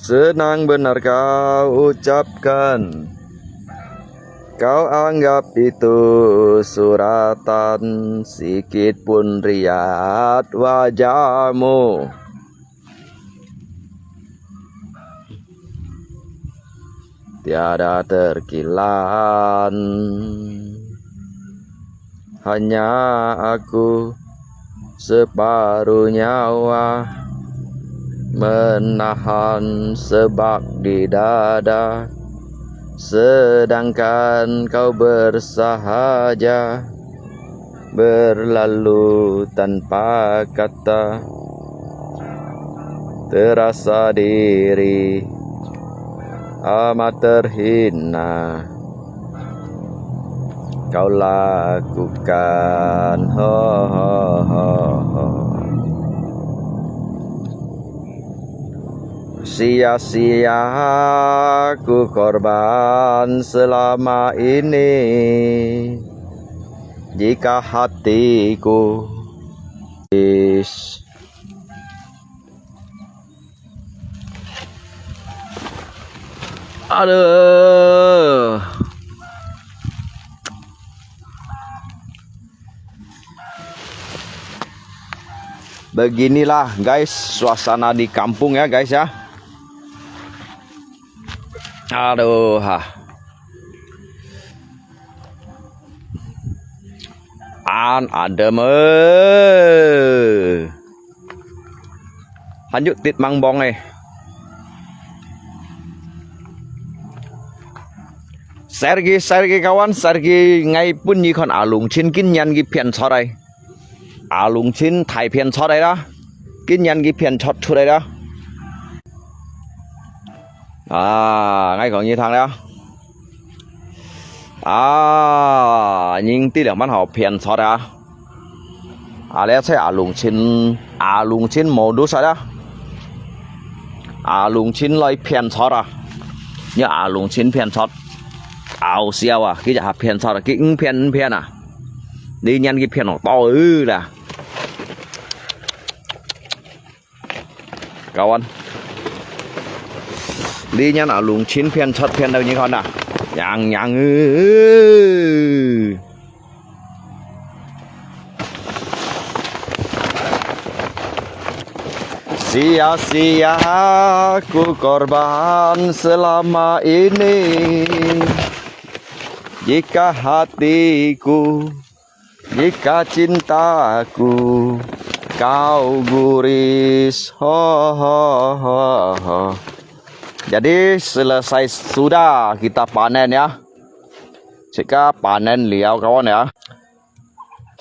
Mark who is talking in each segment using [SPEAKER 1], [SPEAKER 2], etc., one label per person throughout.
[SPEAKER 1] Senang benar kau ucapkan, kau anggap itu suratan, sikit pun riat wajahmu. Tiada terkilan, hanya aku separuh nyawa, menahan sebab di dada, sedangkan kau bersahaja, berlalu tanpa kata, terasa diri amat terhina kau lakukan. Ho, ho, ho, ho. Sia-sia ku korban selama ini, jika hatiku aduh. Beginilah guys suasana di kampung ya guys ya. Aduh, adem lanjut tit mang bong Sergi kawan, Sergi ngay pun như con alung chin kin nhan gi pian cho đây. Alung chin thai pian cho đây đó. Kin nhan gi pian cho chu đây đó. Ngay còn như thằng đó. Nhưng tí lượng bán họ pian cho đây. Lẽ sẽ alung chin màu đu sao đó. Alung chin lại pian cho đó. Như alung chin pian cho. Ảo siêu cái giả phiền sao là cái phiền đi nhanh cái phiền nó to là cậu anh đi nhanh ở luồng chín phiền chót phiền đâu như con à nhàng sia-sia ku korban selama ini, jika hatiku, jika cintaku kau guris. Ho, ho, ho, ho. Jadi selesai sudah kita panen ya. Jika panen liau kawan ya.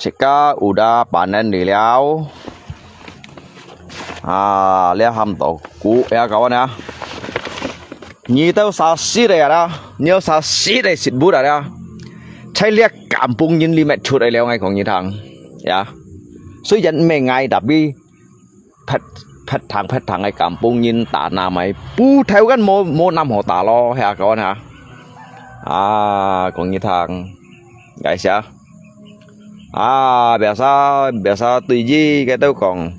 [SPEAKER 1] Jika udah panen di liau, lihat ham tau cũ ya kawan ya. Như tao sao xí đây à, nhớ sao xí đây xịt bút à đó,ใช้เรียกกำปุงยินรีแมทชุดอะไรแล้วไงของยีทางอย่าสุยันไม่ไงดับบี้แพททางไอ้กำปุงยินตาหน้าไหมปูแถวกันโมนำหัวตาล้อแฮะก่อนฮะของยีทางไงเสียbiasa tùy gì cái tao còn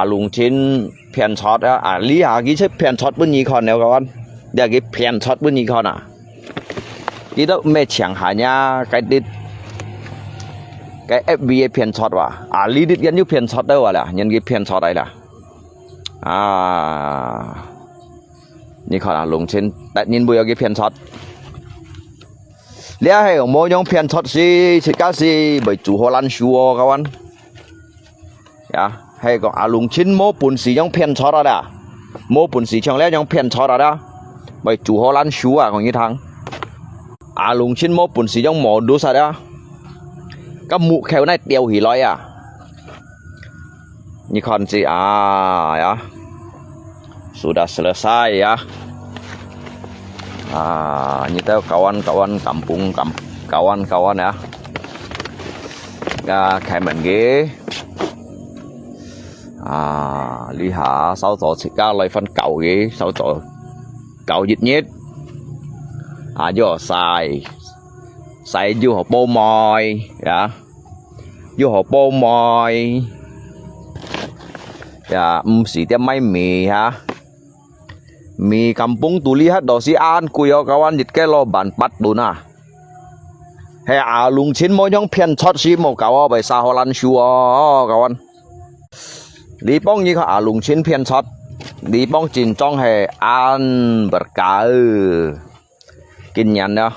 [SPEAKER 1] luồng chín phiền shot á, lý cái chiếc phiền shot bên nhì con nè các bạn, đây cái phiền shot bên nhì con à, cái đó mẹ chẳng hả nha, cái FB phiền shot à, lý đứt gắn như phiền shot đâu là, nhân cái phiền shot đây là, nhì con luồng chín, tại nhìn bây giờ cái phiền shot, lý hay ông mua những phiền shot gì, chỉ cái gì bởi chủ Hồ Lan Shuo các bạn, ya. Hay còn luồng chín mô bùn xì trong phiền cho đó đã mô bùn xì trong lẽ trong phiền cho đó đã bởi chủ Hồ Lan Shuo còn như thằng luồng chín mô bùn xì trong mỏ đu sao đó các mụ khéo này đeo hỉ lói như con gì ya sudah selesai ya như tao kawan kampung kawan ya kayak mình ghế lý hạ sau đó sẽ ca lại phân cầu ghế sau đó cầu dịch nhất vô xài vô hộp bô mòi dạ vô hộp bô mòi dạ xì tem máy mì ha Mi kampung tu lihat dosi an kuyo kawan dit ke lo ban pat tu na. He lung chin mo nyong pian chot si mo kawa bai sa holan shuo kawan. Lý bông như họ lùng xin phiên sót lý bông chín trong hệ an bật cả kinh nhận đó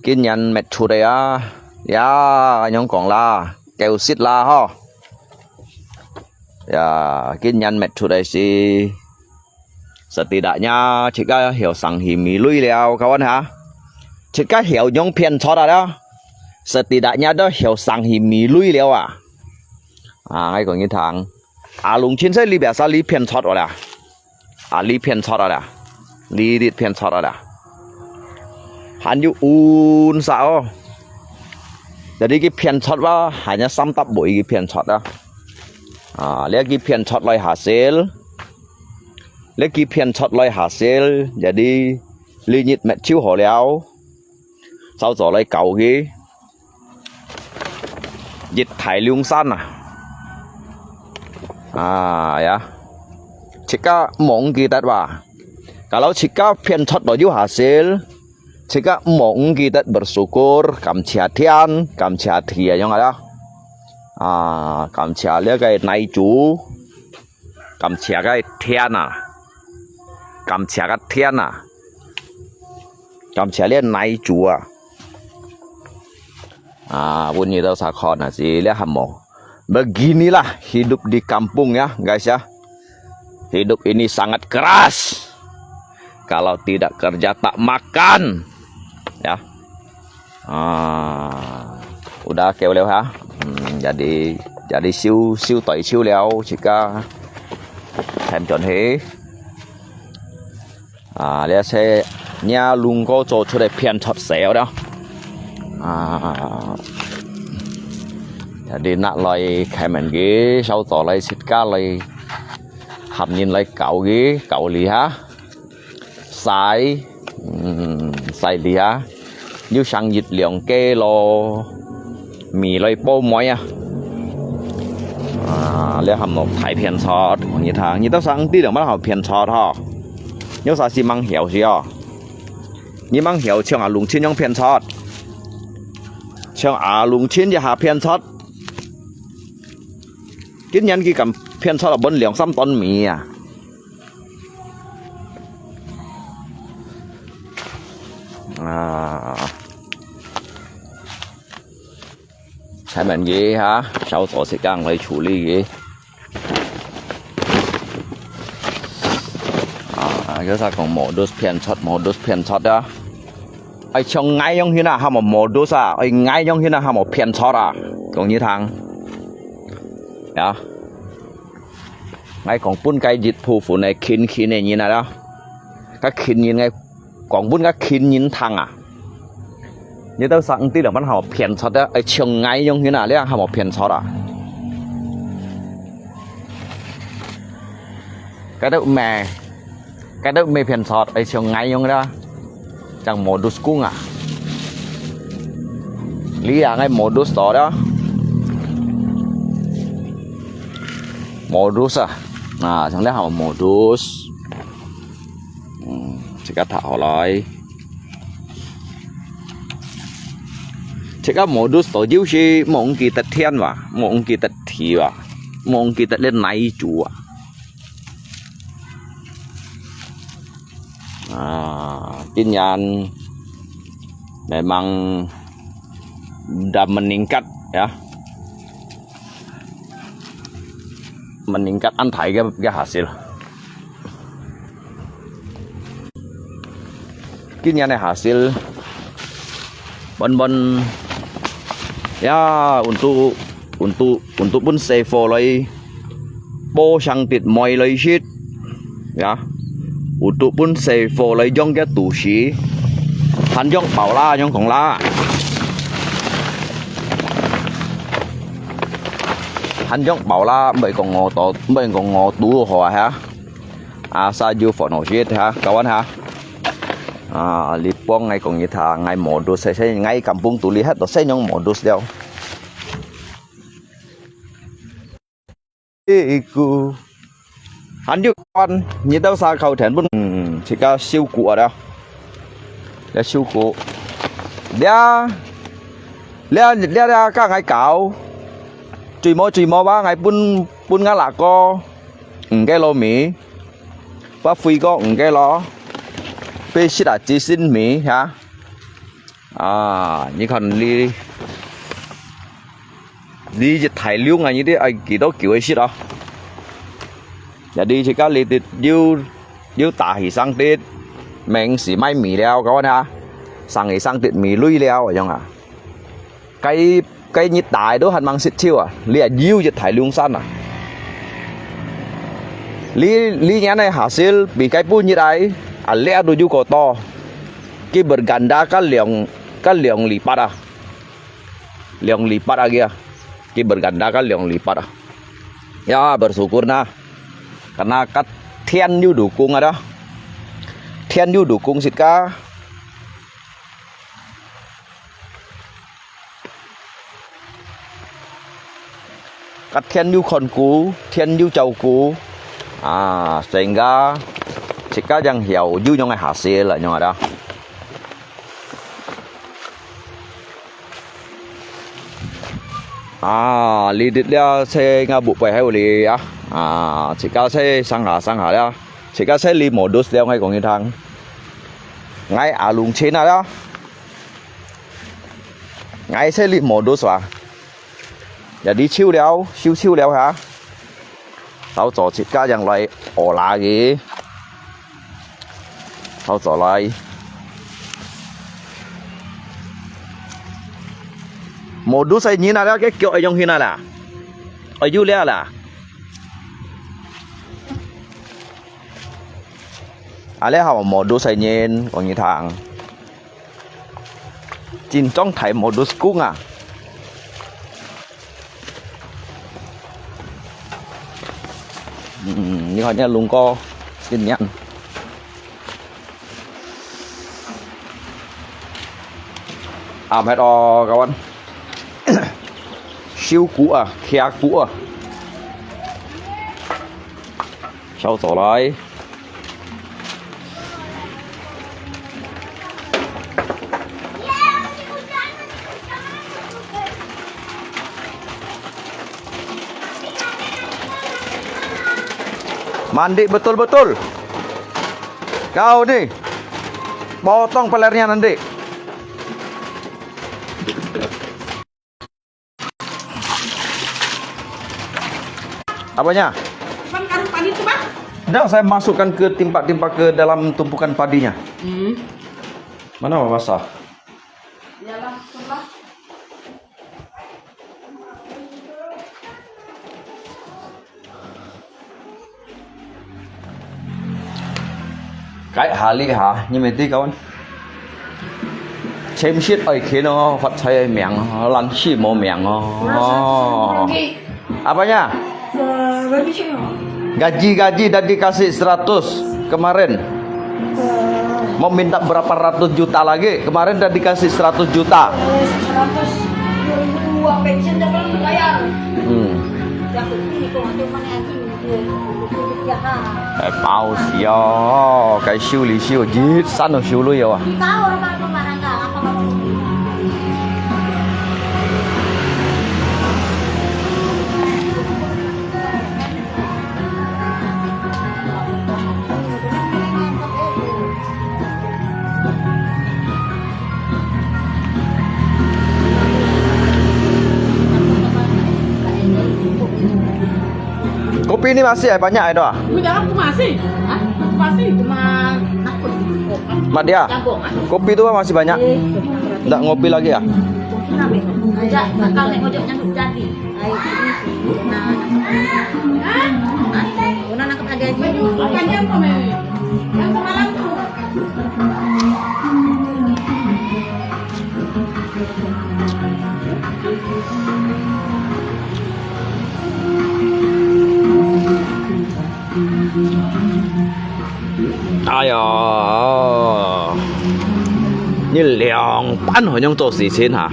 [SPEAKER 1] kinh nhận mệt chủ đề á ya nhóm còn là kêu xít la ho ya kinh nhận mệt chủ đề si setidaknya chị có hiểu sang hi mi lui leo các bạn hả chị có hiểu nhóm phiên sót đó setidaknya đó hiểu sang hi mi lui leo à ngay còn như thằng lùng chín sẽ li bẻ sa li phiền chót rồi à li phiền chót rồi li đi phiền chót rồi hắn như un sao jadi cái phiền chót vào hanya sam tập bụi cái phiền chót đó lấy cái phiền chót lại hasil lấy cái phiền chót lại hasil jadi li nhịt mẹ chiếu hồ léo sau rồi lại cầu cái dịch thải lung san ya jika mong kita kalau jika pianchot doju hasil jika mong kita bersyukur kamciatian kamciatia yang ada kamcialia cái nai chú kamcia cái thiên kamcia cái thiên kamcialia nai chú bunyi tau sakon sih lihat hamo. Beginilah hidup di kampung ya guys ya. Hidup ini sangat keras. Kalau tidak kerja tak makan ya. Udah kêu leo ha. Jadi siêu tẩy siêu leo chỉ có thêm chọn thế. Đây sẽ nhà luôn có cho出嚟骗出xéo đó. Jadi nak loi kaiman ge sau tỏ loi xịt cá loi hầm nhìn loi cậu lì ha sai lì ha như sang dịch liồng kê lo mì loi po muối lấy hầm một thái phiền sọt như thằng như tao sang tí được bắt học phiền sọt ha nhớ sao xi măng hiểu gì như măng hiểu trường lùng chín nhông phiền sọt trường lùng chínจะหาphiền sọt kinh nhân khi cầm phiên sau là bốn liều xăm ton mì thấy mình gì hả sau tổ sẽ càng lấy处理gì cái sao còn modus phiên shot đó ai trong ngay trong khi nào ham một modus ai ngay trong khi nào ham một phiên shot còn như thằng đó ngay còn bún cái dịch phụ phụ này kín này như nào đó các kín như ngay còn bún các kín như thằng như taoสั่งtí là bắt học phiền sọt đó ai chồng ngay giống như nào đấy học phiền sọt cái đó mẹ phiền sọt ai chồng ngay giống đó chẳng modus cung lý ngay modus đó modus chẳng lẽ học modus chỉ có thảo lại chỉ có modus tổ chức gì mong kỳ tật thiên và mong kỳ tật thị và mong kỳ tật lên này chủ tin nhắn memang udah meningkat ya meningkat antai cái hasil kini này hasil bon ya untuk pun save lagi po sang tit moi lagi shit ya untuk pun save lagi jong cái tủ xí hắn jong bảo la jong còn la hắn giống bảo là mấy con ngò tú hòa hả sa du phở nổi chết hả các bạn hả lip bong ngay còn như thà ngay mổ đồ sẽ ngay kampung tu lihat sẽ nhong mổ đồ đeo hắn yêu con như đâu xa khẩu thèn bún chỉ có siêu cụ ở đâu là siêu cụ lẽ các ngày cào cùi mò ba ngày bún ngã lạc co cái lô mì ba phi có cái lò bê xí đã chỉ xin mì hả như còn đi dịch thải lưu ngày như thế ai kỳ đó kiểu ấy xí đó giờ đi chỉ có đi yêu tả thì sang tết mình chỉ may mì leo các bạn ha sang thì sang tết mì lui leo ở trong cái nhít đại đó hành mang xịt chiêu liền yêu dịch thải lưu san lý nhà này hạ xíu bị cái bún như đấy lẽ đôi yêu cổ to cái berganda cái liang lipat liang lipat kia cái berganda cái liang lipat ya bersyukur nah karena kat Thiên Như dukung ada Thiên Như dukung sitka kat Thiên Như konku Thiên Như jauhku sehingga sitka yang hiểu như nyong hasil là nyong ada lidit dia saya ngabu pai hai oli chỉ cao xe sang hạ đó chỉ cao xe li modus đeo ngay còn như thằng ngay lùng trên đó ngay xe li modus giờ đi chiêu đeo hả tao cho chỉ cao dạng loại ổ lá gì tao cho lại modus ấy như nào đó cái kiểu ấy trong khi nào là ở dưới là lẽ họ modus ấy nhìn còn như thằng chín trong thải modus cũng như họ nhận luôn co tin nhận hết các bạn siêu cũ khe cũ sau tổ lại mandi betul-betul kau nih potong pelernya nanti apanya? Padi itu bang? Tidak, saya masukkan ke timpa ke dalam tumpukan padinya. Mana mau basah? Yalah, sebelah. Cái hà lý hả? Nhưng mà tí các bạn xem shit ở kia nó phát thấy miệng lăn xì mồ miệng apanya? Gaji dan dikasih 100 kemarin. Mau minta berapa ratus juta lagi? Kemarin udah dikasih 100 juta. 100 uang pensiun udah belum dibayar. Paus yo, cái siêu lý siêu gì sẵn ở siêu lui rồi Kopi ini masih banyak itu Jangan masih. Masih cuma nakut. Mak dia. Kopi itu masih banyak. Enggak ngopi lagi ya? Ajak bakal nek ngojoknya jadi. Nah, nangkep lagi aja. Apanya apa, Mei? Yang semalam tuh. Ayo, như 2班好像做事情哈。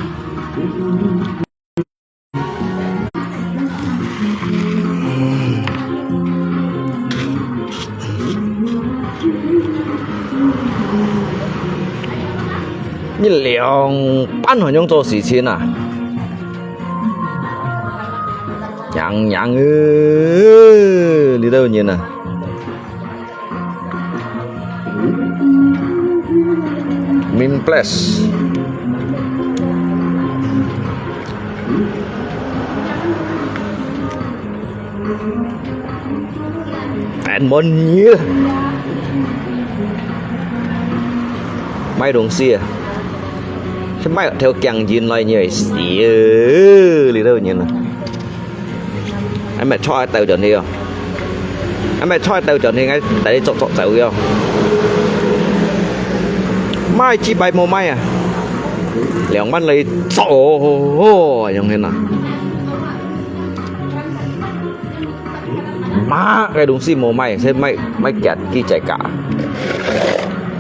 [SPEAKER 1] 你200分钟做事情啊？娘你都有人啊？Min Plus anh muốn nhớ mấy đồng xia chứ mấy theo càng gì nói như vậy xỉa đi đâu nhìn nè anh mày cho tàu chuẩn đi không anh mày cho tàu chuẩn đi ngay tại đây chọc tàu không mai chi bay mồ mai à lẻng bắt lấy sổ giống thế nào má cái đúng xì mồ mai xem mày kẹt kia chạy cả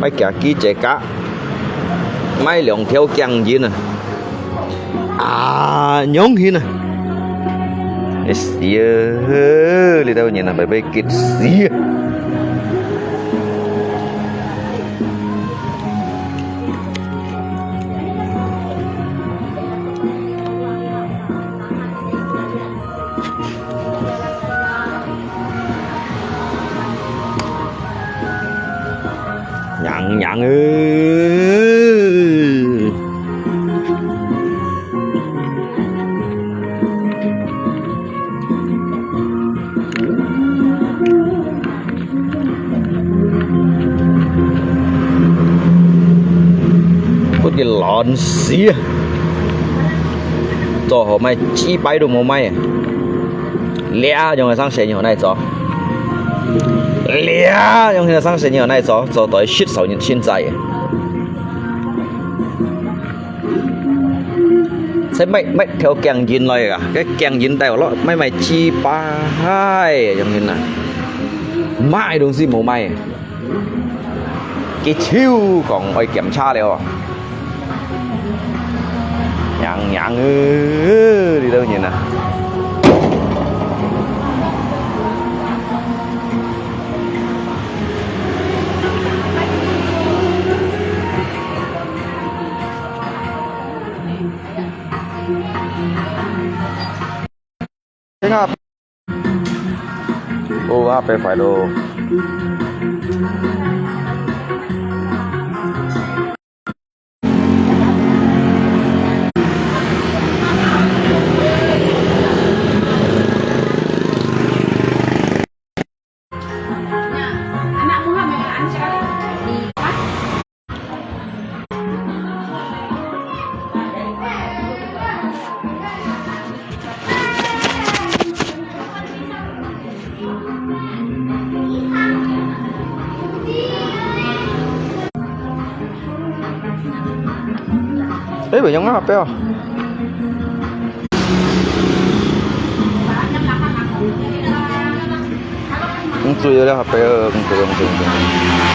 [SPEAKER 1] mày kẹt kia chạy cả mày lẻng theo càng gì nè à nhóm hi nè xìa đi đâu nhìn là bởi vì kịt xìa nhận có cái lọn xía cho họ mày chỉ bay được một mày lẽ cho người sang xe nhiều này cho lẽ cho người sang xe nhiều này cho tới shit sau những hiện tại sẽ mày theo kèng dính này cả cái kèng dính tay của nó mày chi bay trong như này mãi đúng gì một mày cái chiêu còn phải kiểm tra đều nhàng đi đâu nhìn nè thế nào ô HP phải đồ đấy bởi giống HP không? Không chui ra HP không chui.